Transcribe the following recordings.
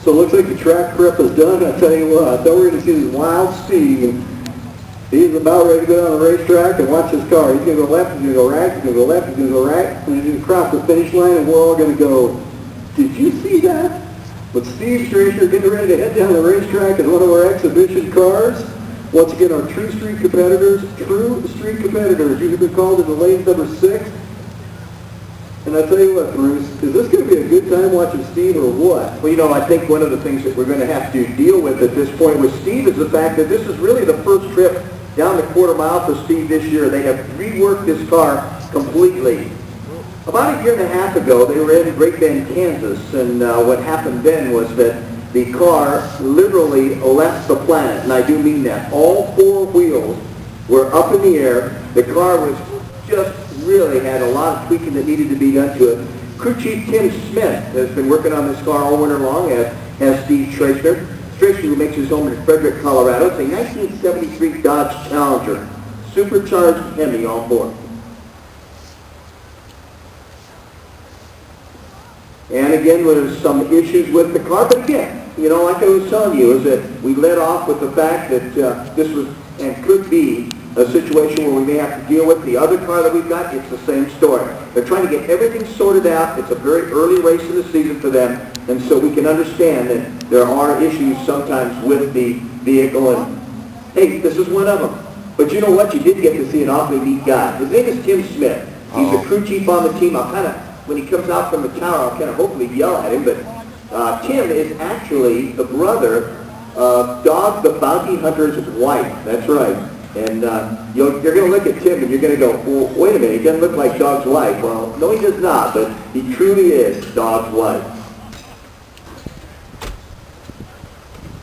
So it looks like the track prep is done. I tell you what, I thought we were going to see this wild Steve. He's about ready to go down the racetrack and watch his car. He's going to go left, he's going to go right, he's going to go left, he's going to go right, and he's going to cross the finish line, and we're all going to go, did you see that? But Steve Stracher getting ready to head down the racetrack in one of our exhibition cars. Once again, our True Street competitors, you have been called in the lane number 6. And I tell you what, Bruce, is this going to be a good time watching Steve or what? Well, you know, I think one of the things that we're going to have to deal with at this point with Steve is the fact that this is really the first trip down the quarter mile for Steve this year. They have reworked this car completely. About a year and a half ago, they were in Great Bend, Kansas, and what happened then was that the car literally left the planet, and I do mean that. All 4 wheels were up in the air. The car was just really had a lot of tweaking that needed to be done to it. Crew Chief Tim Smith has been working on this car all winter long, as has Steve Stracher. Stracher, who makes his home in Frederick, Colorado. It's a 1973 Dodge Challenger, supercharged Hemi on board. And again, there's some issues with the car, but again, you know, like I was telling you, is that we led off with the fact that this was and could be a situation where we may have to deal with the other car that we've got. It's the same story. They're trying to get everything sorted out. It's a very early race in the season for them, and so we can understand that there are issues sometimes with the vehicle, and hey, this is one of them. But you know what? You did get to see an awfully neat guy. His name is Tim Smith. He's the crew chief on the team. I'll kind of, when he comes out from the tower, I'll kind of hopefully yell at him, but Tim is actually the brother of Dog the Bounty Hunter's wife. That's right. And you're going to look at Tim and you're going to go, well, wait a minute, he doesn't look like Dog's wife. Well, no, he does not, but he truly is Dog's wife.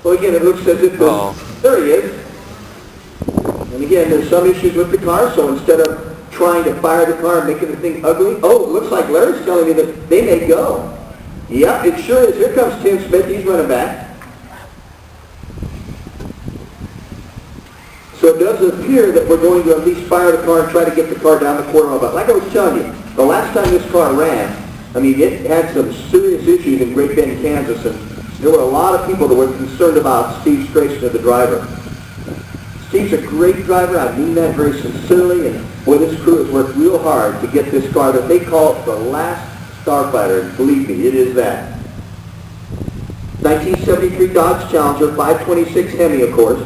Well, again, it looks as if there he is. And again, there's some issues with the car, so instead of trying to fire the car and making the thing ugly, oh, it looks like Larry's telling me that they may go. Yep, it sure is. Here comes Tim Smith. He's running back. So it does appear that we're going to at least fire the car and try to get the car down the quarter mile. But like I was telling you, the last time this car ran, I mean, it had some serious issues in Great Bend, Kansas, and there were a lot of people that were concerned about Steve Stracher, the driver. Steve's a great driver. I mean that very sincerely, and boy, this crew has worked real hard to get this car that they call the last Starfighter, and believe me, it is that. 1973 Dodge Challenger, 526 Hemi, of course.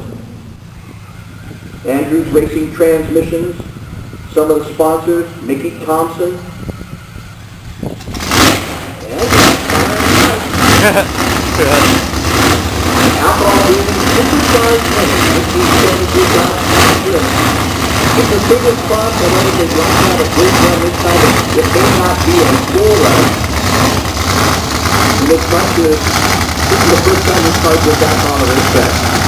Andrews Racing Transmissions, some of the sponsors, Mickey Thompson. Alcohol using supercharged Hemi, 1973 Dodge Challenger. It's the biggest spot that only they don't have a great run this time. It may not be a full run. And this is the first time this car goes back on the racetrack.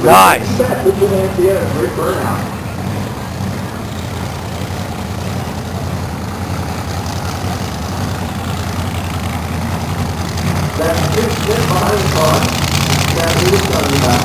Nice. That's just behind the car that we were talking about.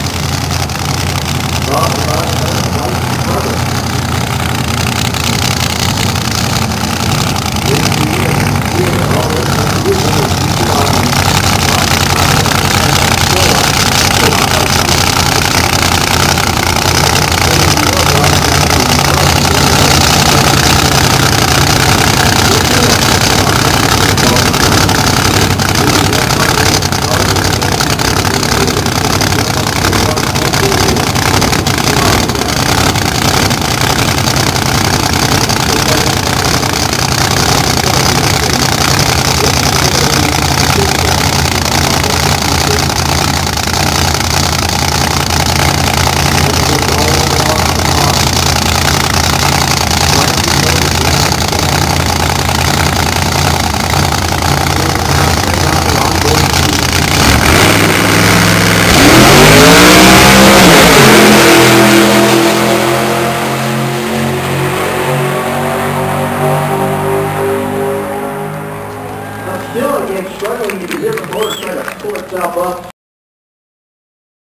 again struggling. You can hear the motor trying to pull itself up.